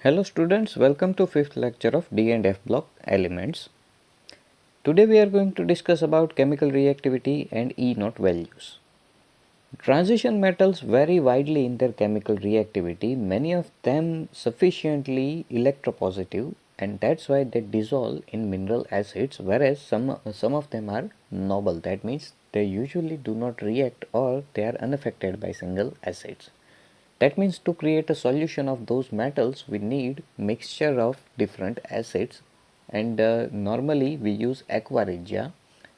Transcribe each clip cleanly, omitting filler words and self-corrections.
Hello students, welcome to 5th lecture of D and F block elements. Today we are going to discuss about chemical reactivity and E0 values. Transition metals vary widely in their chemical reactivity, many of them sufficiently electropositive, and that's why they dissolve in mineral acids, whereas some of them are noble. That means they usually do not react or they are unaffected by single acids. That means to create a solution of those metals we need mixture of different acids, and normally we use aqua regia,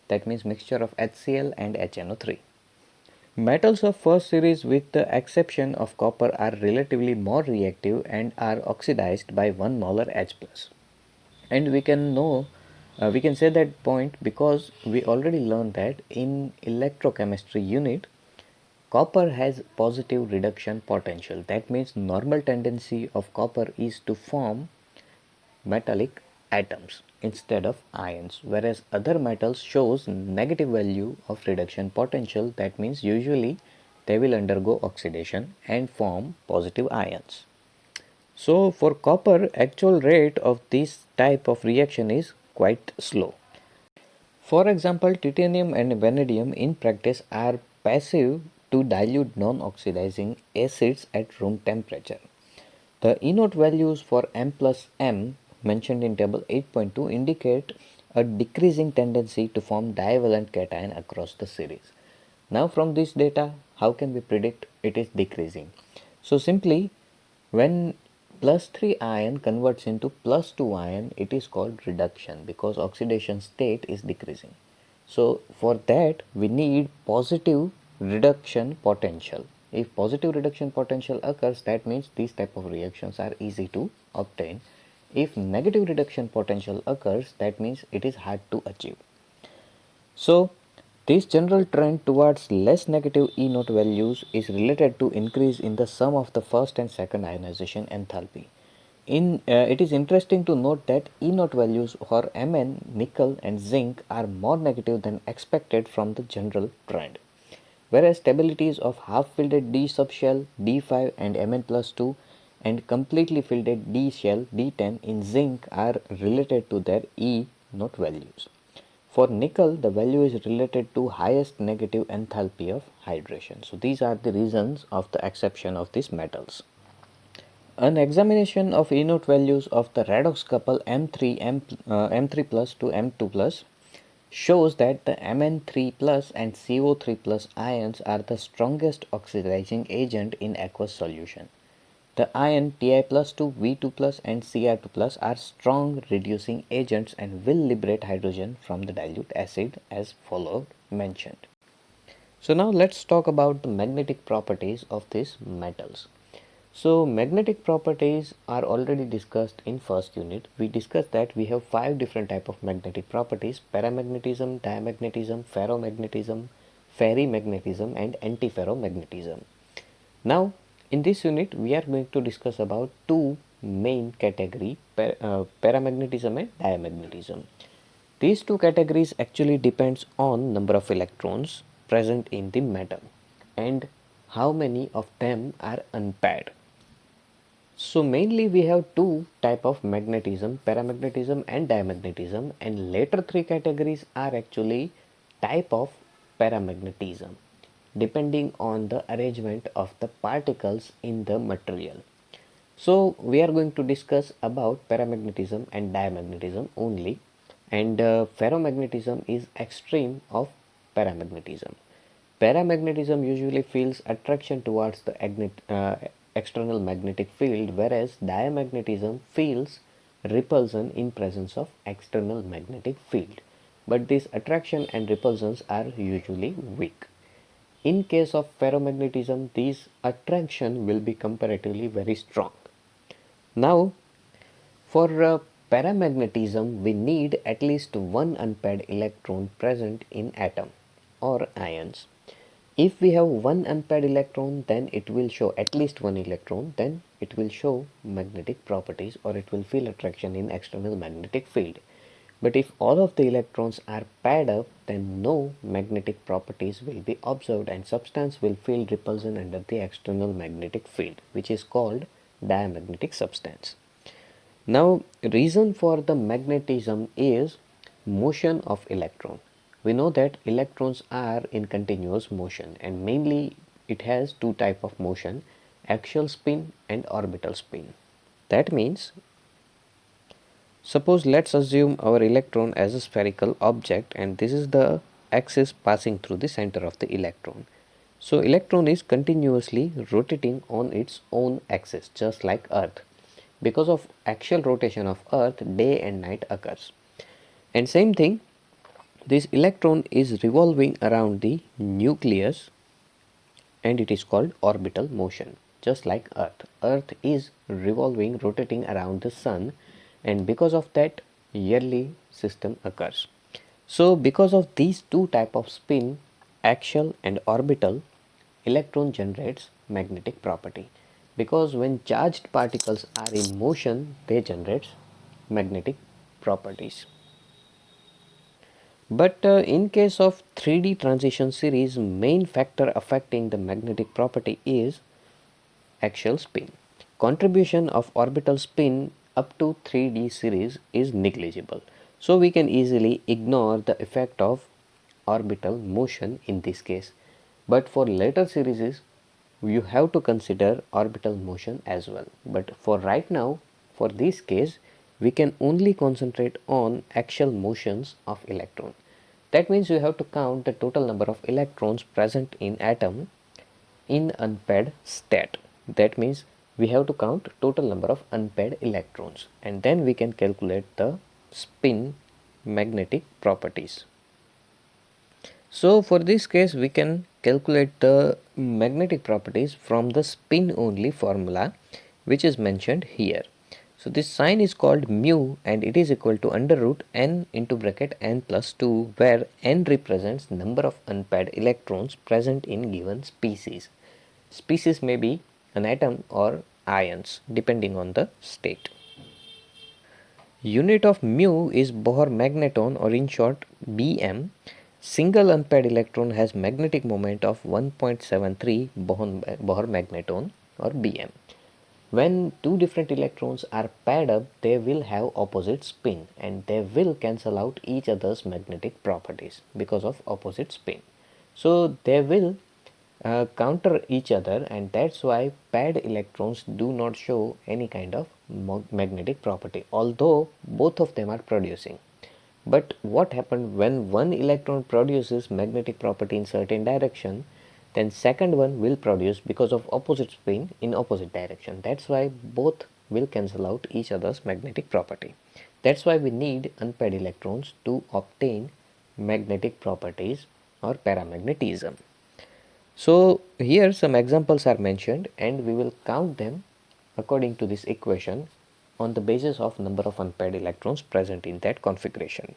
that means mixture of HCl and HNO3. Metals of first series with the exception of copper are relatively more reactive and are oxidized by 1 molar H+. And we can say that point because we already learned that in electrochemistry unit copper has positive reduction potential. That means normal tendency of copper is to form metallic atoms instead of ions, whereas other metals shows negative value of reduction potential. That means usually they will undergo oxidation and form positive ions. So for copper, actual rate of this type of reaction is quite slow. For example, titanium and vanadium in practice are passive to dilute non-oxidizing acids at room temperature. The E0 values for M plus M mentioned in table 8.2 indicate a decreasing tendency to form divalent cation across the series. Now from this data, how can we predict it is decreasing? So simply, when plus 3 ion converts into plus 2 ion, it is called reduction because oxidation state is decreasing. So for that we need positive reduction potential. If positive reduction potential occurs, that means these type of reactions are easy to obtain. If negative reduction potential occurs, that means it is hard to achieve. So this general trend towards less negative E0 values is related to increase in the sum of the first and second ionization enthalpy. It is interesting to note that E0 values for Mn, nickel and zinc are more negative than expected from the general trend. Whereas stabilities of half filled D subshell D5 and Mn plus 2 and completely filled D shell D10 in zinc are related to their E0 values. For nickel, the value is related to highest negative enthalpy of hydration. So these are the reasons of the exception of these metals. An examination of E0 values of the redox couple M3 plus to M2 plus shows that the Mn3 plus and CO3 plus ions are the strongest oxidizing agent in aqueous solution. The ion Ti plus 2, V2 plus and Cr2 plus are strong reducing agents and will liberate hydrogen from the dilute acid as followed mentioned. So now let's talk about the magnetic properties of these metals. So magnetic properties are already discussed in first unit. We discussed that we have 5 different type of magnetic properties: paramagnetism, diamagnetism, ferromagnetism, ferrimagnetism and antiferromagnetism. Now in this unit we are going to discuss about two main category, paramagnetism and diamagnetism. These two categories actually depends on number of electrons present in the metal and how many of them are unpaired. So mainly we have two type of magnetism, paramagnetism and diamagnetism, and later three categories are actually type of paramagnetism depending on the arrangement of the particles in the material. So we are going to discuss about paramagnetism and diamagnetism only, and ferromagnetism is extreme of paramagnetism. Paramagnetism usually feels attraction towards the external magnetic field, whereas diamagnetism feels repulsion in presence of external magnetic field. But this attraction and repulsions are usually weak. In case of ferromagnetism, this attraction will be comparatively very strong. Now, for paramagnetism, we need at least one unpaired electron present in atom or ions. If we have one unpaired electron, then it will show at least one electron, then it will show magnetic properties or it will feel attraction in external magnetic field. But if all of the electrons are paired up, then no magnetic properties will be observed and substance will feel repulsion under the external magnetic field, which is called diamagnetic substance. Now, reason for the magnetism is motion of electron. We know that electrons are in continuous motion, and mainly it has two type of motion, axial spin and orbital spin. That means, suppose let's assume our electron as a spherical object, and this is the axis passing through the center of the electron. So electron is continuously rotating on its own axis, just like Earth. Because of axial rotation of Earth, day and night occurs. And same thing, this electron is revolving around the nucleus, and it is called orbital motion, just like Earth. Earth is revolving, rotating around the sun, and because of that, yearly system occurs. So because of these two type of spin, axial and orbital, electron generates magnetic property. Because when charged particles are in motion, they generate magnetic properties. But in case of 3D transition series, main factor affecting the magnetic property is axial spin. Contribution of orbital spin up to 3D series is negligible. So we can easily ignore the effect of orbital motion in this case. But for later series, you have to consider orbital motion as well. But for right now, for this case, we can only concentrate on axial motions of electron. That means you have to count the total number of electrons present in atom in unpaired state. That means we have to count total number of unpaired electrons, and then we can calculate the spin magnetic properties. So for this case, we can calculate the magnetic properties from the spin only formula, which is mentioned here. So this sign is called mu, and it is equal to under root n into bracket n plus 2, where n represents number of unpaired electrons present in given species. Species may be an atom or ions depending on the state. Unit of mu is Bohr magneton, or in short Bm. Single unpaired electron has magnetic moment of 1.73 Bohr magneton, or Bm. When two different electrons are paired up, they will have opposite spin, and they will cancel out each other's magnetic properties because of opposite spin. So they will counter each other, and that's why paired electrons do not show any kind of magnetic property, although both of them are producing. But what happens when one electron produces magnetic property in certain direction, then second one will produce because of opposite spin in opposite direction. That's why both will cancel out each other's magnetic property. That's why we need unpaired electrons to obtain magnetic properties or paramagnetism. So here some examples are mentioned, and we will count them according to this equation on the basis of number of unpaired electrons present in that configuration.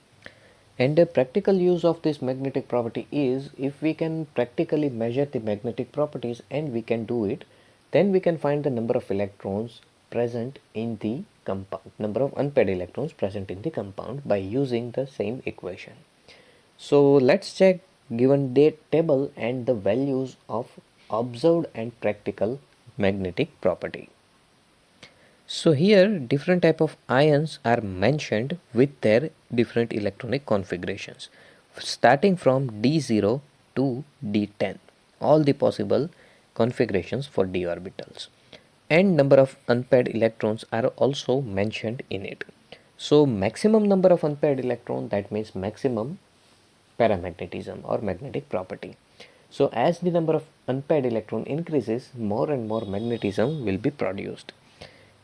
And the practical use of this magnetic property is, if we can practically measure the magnetic properties, and we can do it, then we can find the number of electrons present in the compound, number of unpaired electrons present in the compound, by using the same equation. So let's check given table and the values of observed and practical magnetic property. So here different type of ions are mentioned with their different electronic configurations, starting from D0 to D10, all the possible configurations for d orbitals, and number of unpaired electrons are also mentioned in it. So maximum number of unpaired electron, that means maximum paramagnetism or magnetic property. So as the number of unpaired electron increases, more and more magnetism will be produced.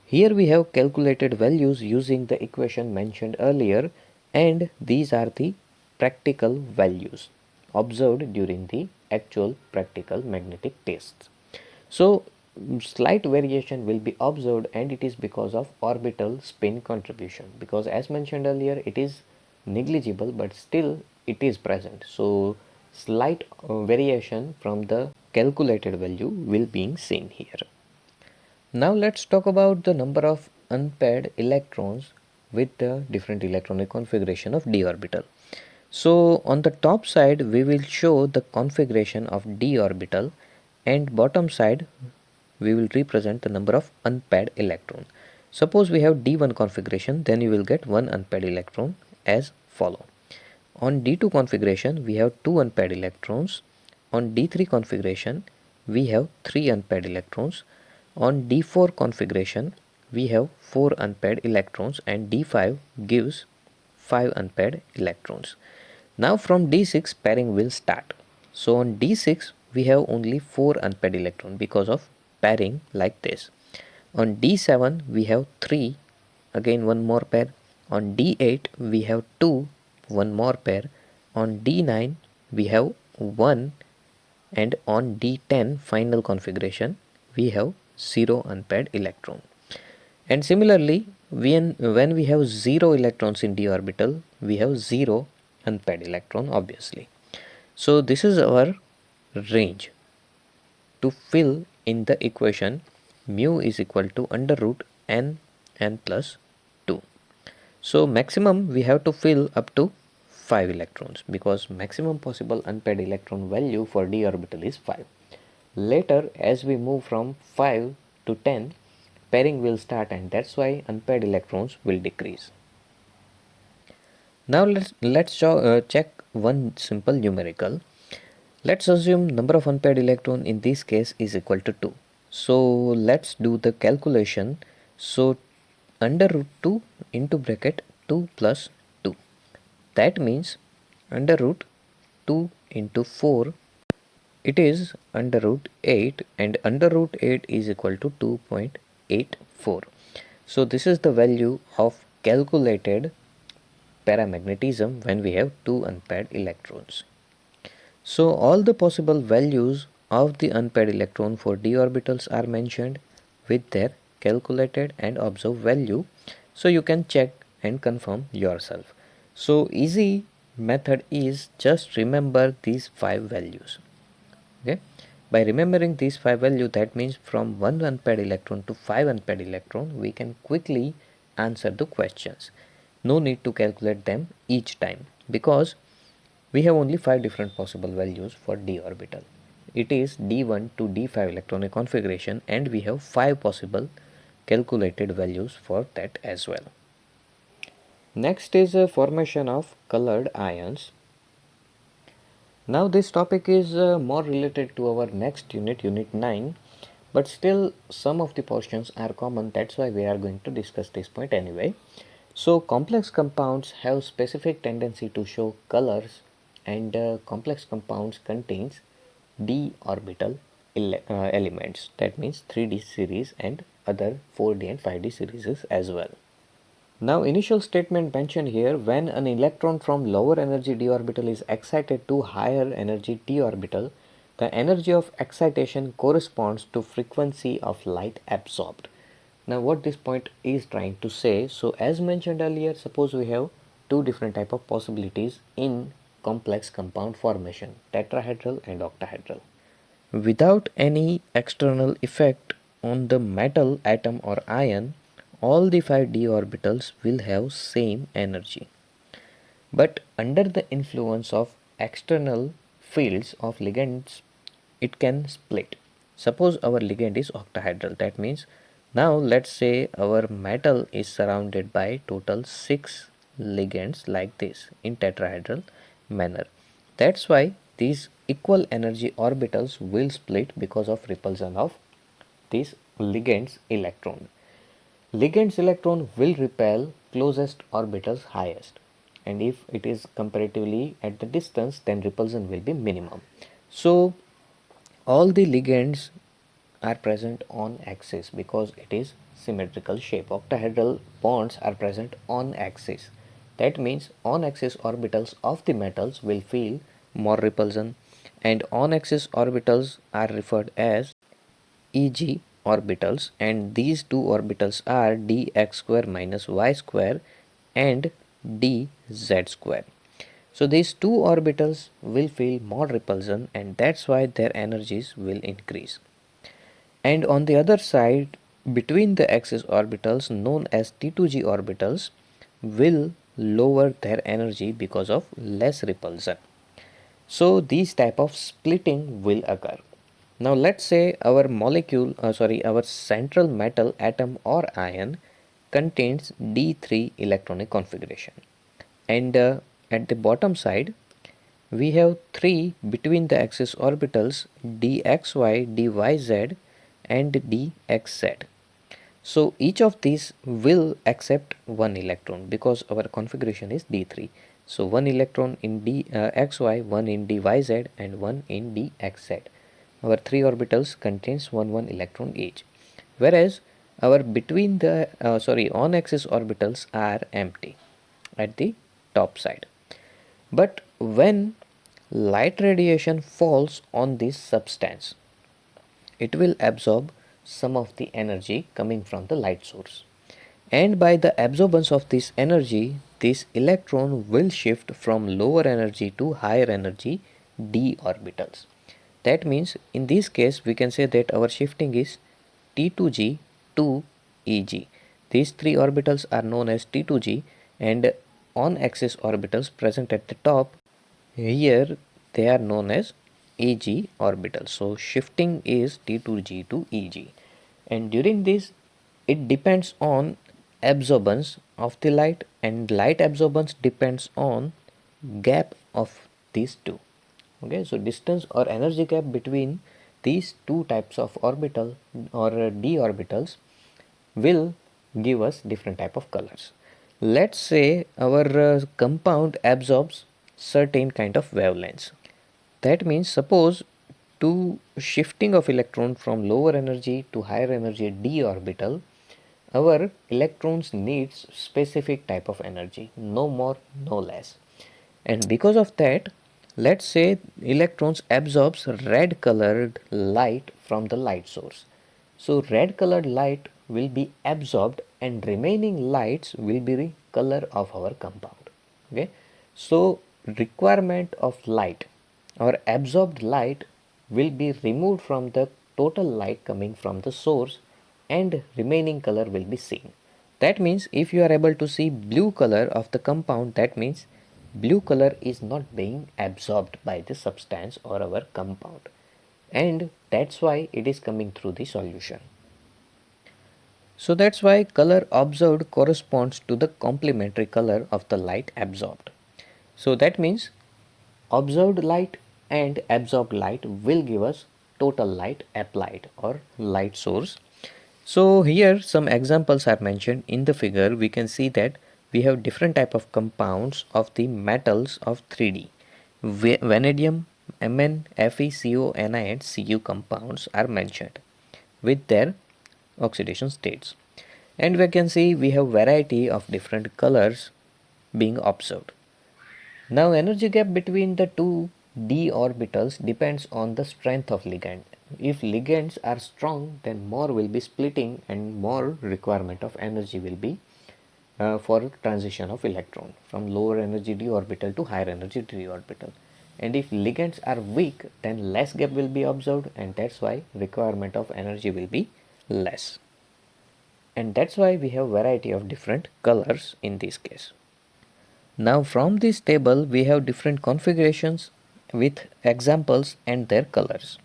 Here we have calculated values using the equation mentioned earlier, and these are the practical values observed during the actual practical magnetic tests. So slight variation will be observed, and it is because of orbital spin contribution, because as mentioned earlier, it is negligible, but still it is present. So slight variation from the calculated value will be seen here. Now let's talk about the number of unpaired electrons with the different electronic configuration of d orbital. So on the top side we will show the configuration of d orbital, and bottom side we will represent the number of unpaired electrons. Suppose we have D1 configuration, then you will get one unpaired electron as follow. On D2 configuration, we have two unpaired electrons. On D3 configuration, we have three unpaired electrons. On D4 configuration, we have four unpaired electrons, and D5 gives five unpaired electrons. Now from D6 pairing will start. So on D6 we have only four unpaired electrons because of pairing like this. On D7 we have 3, again one more pair. On D8 we have 2, one more pair. On D9 we have 1, and on D10 final configuration we have 0 unpaired electron. And similarly, when we have 0 electrons in d orbital, we have 0 unpaired electron obviously. So this is our range to fill in the equation mu is equal to under root n plus 2. So maximum we have to fill up to 5 electrons because maximum possible unpaired electron value for d orbital is 5. Later as we move from 5 to 10, pairing will start, and that's why unpaired electrons will decrease. Now let's check one simple numerical. Let's assume number of unpaired electron in this case is equal to 2. So let's do the calculation. So under root 2 into bracket 2 plus 2. That means under root 2 into 4, it is under root 8, and under root 8 is equal to 2.84. So this is the value of calculated paramagnetism when we have two unpaired electrons. So all the possible values of the unpaired electron for d orbitals are mentioned with their calculated and observed value, so you can check and confirm yourself. So easy method is just remember these 5 values. Okay, by remembering these 5 values, that means from 1 unpaired electron to 5 unpaired electron, we can quickly answer the questions. No need to calculate them each time because we have only 5 different possible values for d orbital. It is d1 to d5 electronic configuration, and we have 5 possible calculated values for that as well. Next is a formation of colored ions. Now this topic is more related to our next unit, unit 9, but still some of the portions are common, that's why we are going to discuss this point anyway. So complex compounds have specific tendency to show colors, and complex compounds contains d orbital elements, that means 3D series and other 4D and 5D series as well. Now initial statement mentioned here, when an electron from lower energy d orbital is excited to higher energy d orbital, the energy of excitation corresponds to frequency of light absorbed. Now what this point is trying to say, so as mentioned earlier, suppose we have two different type of possibilities in complex compound formation, tetrahedral and octahedral. Without any external effect on the metal atom or ion, all the 5d orbitals will have same energy. But under the influence of external fields of ligands, it can split. Suppose our ligand is octahedral, that means now let's say our metal is surrounded by total 6 ligands like this in tetrahedral manner. That's why these equal energy orbitals will split because of repulsion of these ligands electron. Ligand's electron will repel closest orbitals highest, and if it is comparatively at the distance, then repulsion will be minimum. So all the ligands are present on axis because it is symmetrical shape. Octahedral bonds are present on axis. That means on axis orbitals of the metals will feel more repulsion, and on axis orbitals are referred as Eg orbitals, and these two orbitals are dx square minus y square and dz square. So these two orbitals will feel more repulsion, and that's why their energies will increase. And on the other side, between the axis orbitals known as T2g orbitals will lower their energy because of less repulsion. So these type of splitting will occur. Now let's say our our central metal atom or ion contains d3 electronic configuration, and at the bottom side we have 3 between the axis orbitals dxy, dyz and dxz. So each of these will accept one electron because our configuration is d3. So one electron in dxy, one in dyz and one in dxz. Our 3 orbitals contains one electron each, whereas our between the on axis orbitals are empty at the top side. But when light radiation falls on this substance, it will absorb some of the energy coming from the light source, and by the absorbance of this energy, this electron will shift from lower energy to higher energy d orbitals. That means in this case we can say that our shifting is T2g to Eg. These 3 orbitals are known as T2g, and on axis orbitals present at the top here they are known as Eg orbitals. So shifting is T2g to Eg, and during this it depends on absorbance of the light, and light absorbance depends on gap of these two. Okay, so distance or energy gap between these two types of orbital or d orbitals will give us different type of colors. Let's say our compound absorbs certain kind of wavelengths. That means suppose to shifting of electron from lower energy to higher energy d orbital, our electrons needs specific type of energy, no more, no less. And because of that, let's say electrons absorbs red colored light from the light source. So red colored light will be absorbed and remaining lights will be the color of our compound. Okay, so requirement of light or absorbed light will be removed from the total light coming from the source, and remaining color will be seen. That means if you are able to see blue color of the compound, that means blue color is not being absorbed by the substance or our compound, and that's why it is coming through the solution. So that's why color observed corresponds to the complementary color of the light absorbed. So that means observed light and absorbed light will give us total light applied or light source. So here some examples are mentioned in the figure. We can see that we have different type of compounds of the metals of 3D. Vanadium, Mn, Fe, Co, Ni and Cu compounds are mentioned with their oxidation states. And we can see we have variety of different colors being observed. Now energy gap between the two d orbitals depends on the strength of ligand. If ligands are strong, then more will be splitting and more requirement of energy will be for transition of electron from lower energy d orbital to higher energy d orbital. And if ligands are weak, then less gap will be observed, and that's why requirement of energy will be less. And that's why we have variety of different colors in this case. Now from this table we have different configurations with examples and their colors.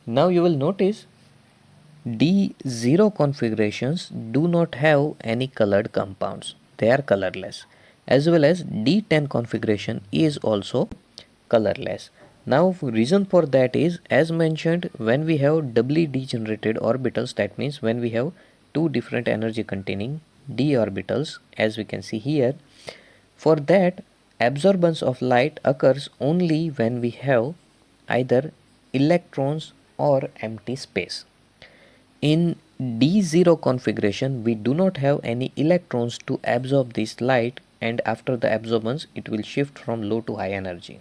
Now you will notice D0 configurations do not have any colored compounds. They are colorless. As well as D10 configuration is also colorless. Now reason for that is, as mentioned, when we have doubly degenerated orbitals, that means when we have two different energy containing d orbitals, as we can see here, for that absorbance of light occurs only when we have either electrons or empty space. In D0 configuration, we do not have any electrons to absorb this light, and after the absorbance it will shift from low to high energy.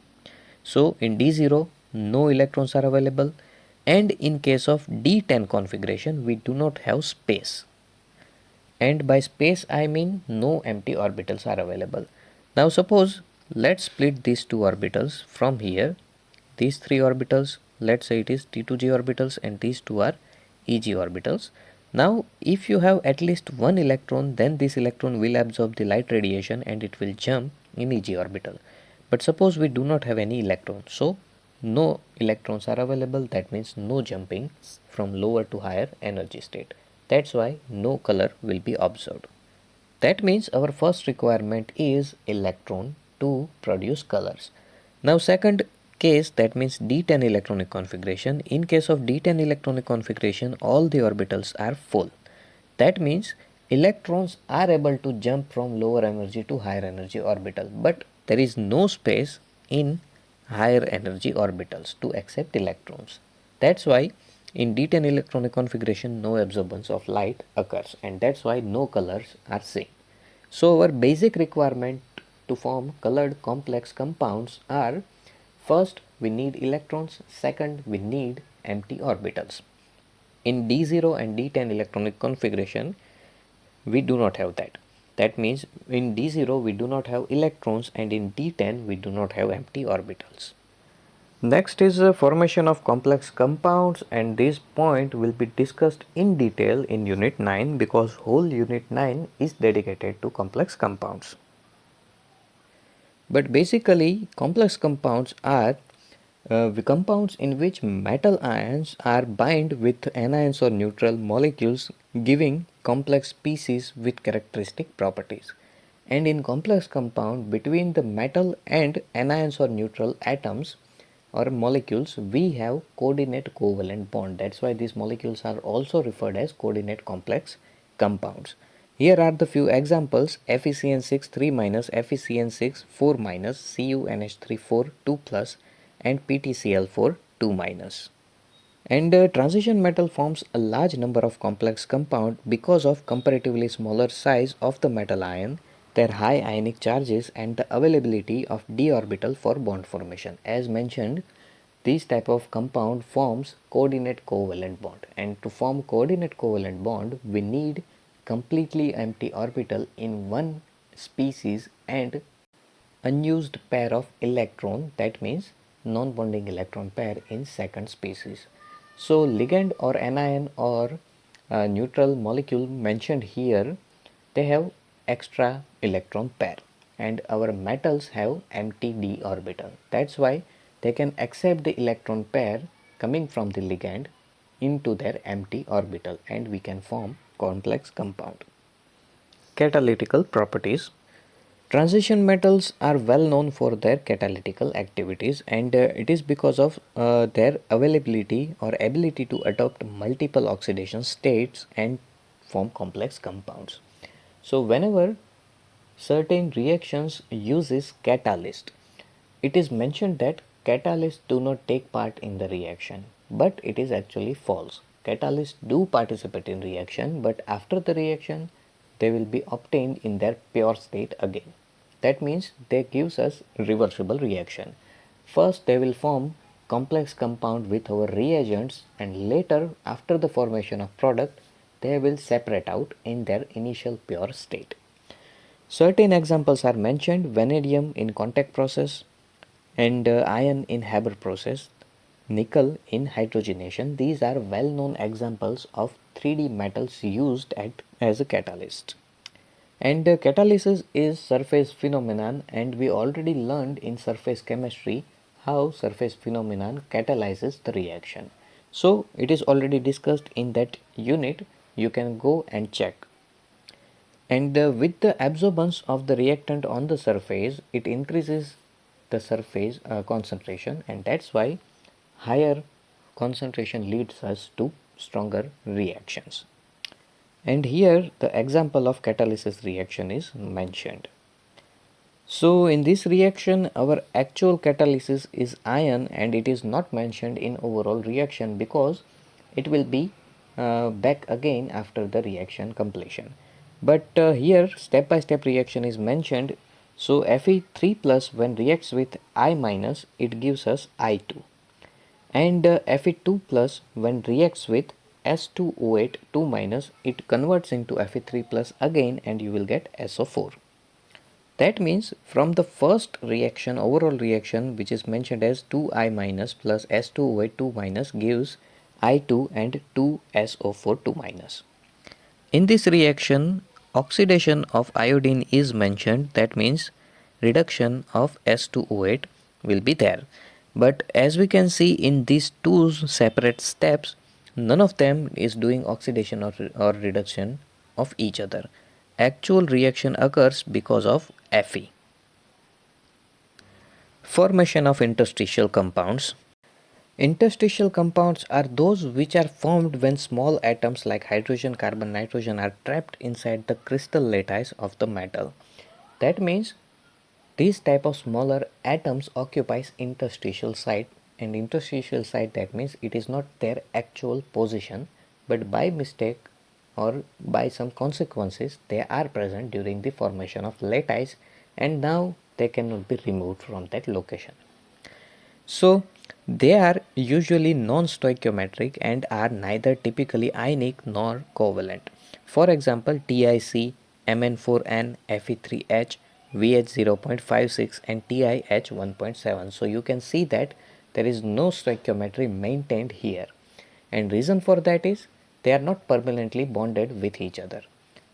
So in D0 no electrons are available, and in case of D10 configuration we do not have space, and by space I mean no empty orbitals are available. Now suppose let's split these two orbitals from here. These 3 orbitals, let's say it is T2g orbitals, and these two are Eg orbitals. Now if you have at least one electron, then this electron will absorb the light radiation and it will jump in Eg orbital. But suppose we do not have any electron, so no electrons are available, that means no jumping from lower to higher energy state. That's why no color will be observed. That means our first requirement is electron to produce colors. Now second case, that means d10 electronic configuration. In case of d10 electronic configuration, all the orbitals are full. That means electrons are able to jump from lower energy to higher energy orbital, but there is no space in higher energy orbitals to accept electrons. That's why in d10 electronic configuration no absorbance of light occurs, and that's why no colors are seen. So our basic requirement to form colored complex compounds are: first we need electrons, second we need empty orbitals. In D0 and D10 electronic configuration, we do not have that. That means in D0 we do not have electrons, and in D10 we do not have empty orbitals. Next is the formation of complex compounds, and this point will be discussed in detail in Unit 9 because whole Unit 9 is dedicated to complex compounds. But basically complex compounds are the compounds in which metal ions are bind with anions or neutral molecules, giving complex species with characteristic properties. And in complex compound, between the metal and anions or neutral atoms or molecules, we have coordinate covalent bond. That's why these molecules are also referred as coordinate complex compounds. Here are the few examples: FeCN6 3 minus, FeCN6 4 minus, CuNH3 4 2 plus, and PtCl4 2 minus. And transition metal forms a large number of complex compounds because of comparatively smaller size of the metal ion, their high ionic charges, and the availability of d orbital for bond formation. As mentioned, this type of compound forms coordinate covalent bond, and to form coordinate covalent bond we need completely empty orbital in one species and unused pair of electron, that means non-bonding electron pair, in second species. So ligand or anion or neutral molecule mentioned here, they have extra electron pair, and our metals have empty d orbital. That's why they can accept the electron pair coming from the ligand into their empty orbital, and we can form complex compound. Catalytical properties. Transition metals are well known for their catalytical activities, and it is because of their availability or ability to adopt multiple oxidation states and form complex compounds. So whenever certain reactions uses catalyst, it is mentioned that catalysts do not take part in the reaction, but it is actually false. Catalysts do participate in reaction, but after the reaction they will be obtained in their pure state again. That means they gives us reversible reaction. First they will form complex compound with our reagents, and later after the formation of product they will separate out in their initial pure state. Certain examples are mentioned: vanadium in contact process, and iron in Haber process, nickel in hydrogenation. These are well known examples of 3D metals used as a catalyst. And catalysis is surface phenomenon, and we already learned in surface chemistry how surface phenomenon catalyzes the reaction. So it is already discussed in that unit, you can go and check. And with the absorbance of the reactant on the surface, it increases the surface concentration, and that's why higher concentration leads us to stronger reactions. And here the example of catalysis reaction is mentioned. So in this reaction our actual catalysis is iron, and it is not mentioned in overall reaction because it will be back again after the reaction completion. But here step by step reaction is mentioned. So Fe3 plus when reacts with I minus, it gives us I2, and Fe2 plus when reacts with S2O8 2 minus, it converts into Fe3 plus again, and you will get SO4. That means from the first reaction, overall reaction, which is mentioned as 2I minus plus S2O8 2 minus, gives I2 and 2SO4 2 minus. In this reaction, oxidation of iodine is mentioned. That means reduction of S2O8 will be there. But as we can see in these two separate steps, none of them is doing oxidation or reduction of each other. actual reaction occurs because of Fe. Formation of interstitial compounds. Interstitial compounds are those which are formed when small atoms like hydrogen, carbon, nitrogen are trapped inside the crystal lattice of the metal. That means these type of smaller atoms occupies interstitial site, and interstitial site, that means it is not their actual position, but by mistake or by some consequences they are present during the formation of lattice, and now they cannot be removed from that location. So they are usually non-stoichiometric and are neither typically ionic nor covalent. For example, TiC, Mn4n, Fe3H, VH0.56 and TiH1.7. So you can see that there is no stoichiometry maintained here, and reason for that is they are not permanently bonded with each other.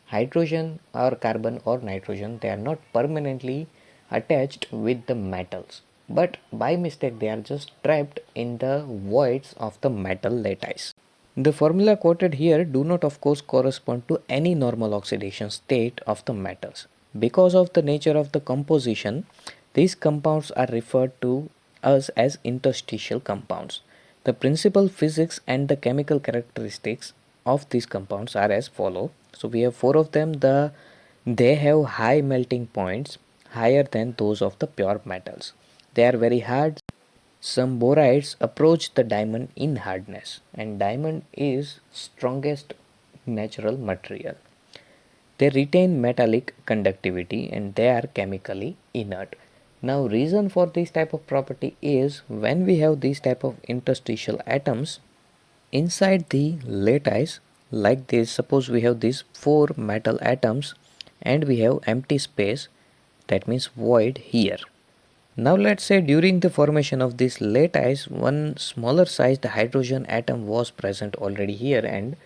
Hydrogen or carbon or nitrogen, they are not permanently attached with the metals, but by mistake they are just trapped in the voids of the metal lattice. The formula quoted here do not of course correspond to any normal oxidation state of the metals. Because of the nature of the composition, these compounds are referred to us as interstitial compounds. The principal physics and the chemical characteristics of these compounds are as follow. So we have four of them. They have high melting points, higher than those of the pure metals. They are very hard. Some borides approach the diamond in hardness, and diamond is strongest natural material. They retain metallic conductivity and they are chemically inert. Now reason for this type of property is when we have these type of interstitial atoms inside the lattice like this, suppose we have these four metal atoms and we have empty space, that means void here. Now let's say during the formation of this lattice, one smaller sized hydrogen atom was present already here and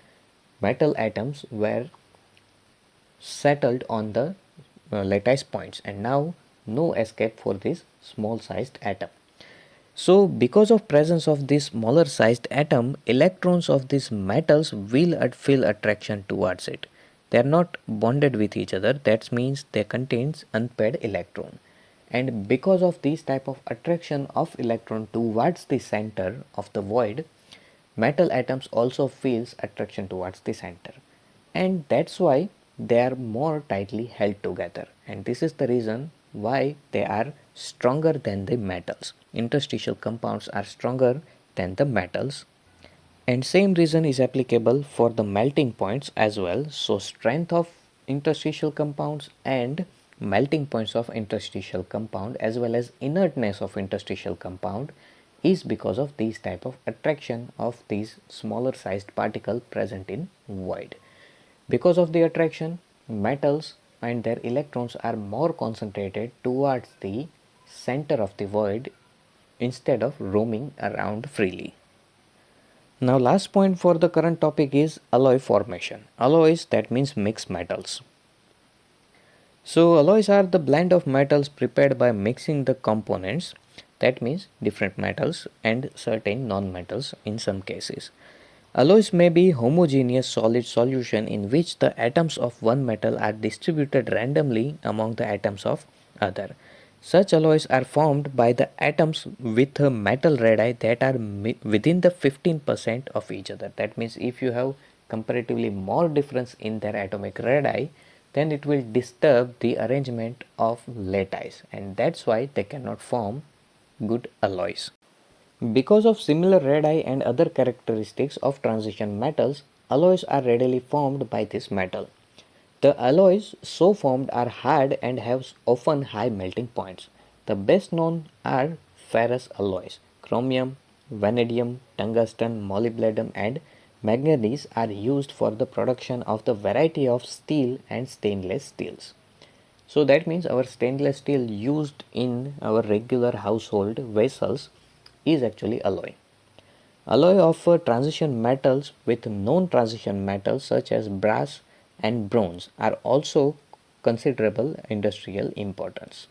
metal atoms were settled on the lattice points, and now no escape for this small sized atom. So because of presence of this smaller sized atom, electrons of these metals will feel attraction towards it. They are not bonded with each other, that means they contains unpaired electron, and because of this type of attraction of electron towards the center of the void, metal atoms also feels attraction towards the center, and that's why they are more tightly held together, and this is the reason why they are stronger than the metals. Interstitial compounds are stronger than the metals, and same reason is applicable for the melting points as well. So strength of interstitial compounds and melting points of interstitial compound as well as inertness of interstitial compound is because of these type of attraction of these smaller sized particle present in void. Because of the attraction, metals and their electrons are more concentrated towards the center of the void instead of roaming around freely. Now last point for the current topic is alloy formation. Alloys, that means mixed metals. So alloys are the blend of metals prepared by mixing the components, that means different metals and certain non-metals in some cases. Alloys may be homogeneous solid solution in which the atoms of one metal are distributed randomly among the atoms of other. Such alloys are formed by the atoms with a metal radii that are within the 15% of each other. That means if you have comparatively more difference in their atomic radii, then it will disturb the arrangement of lattice, and that's why they cannot form good alloys. Because of similar radii and other characteristics of transition metals, alloys are readily formed by this metal. The alloys so formed are hard and have often high melting points. The best known are ferrous alloys. Chromium, vanadium, tungsten, molybdenum and manganese are used for the production of the variety of steel and stainless steels. So that means our stainless steel used in our regular household vessels is actually alloy. Alloy of transition metals with known transition metals such as brass and bronze are also considerable industrial importance.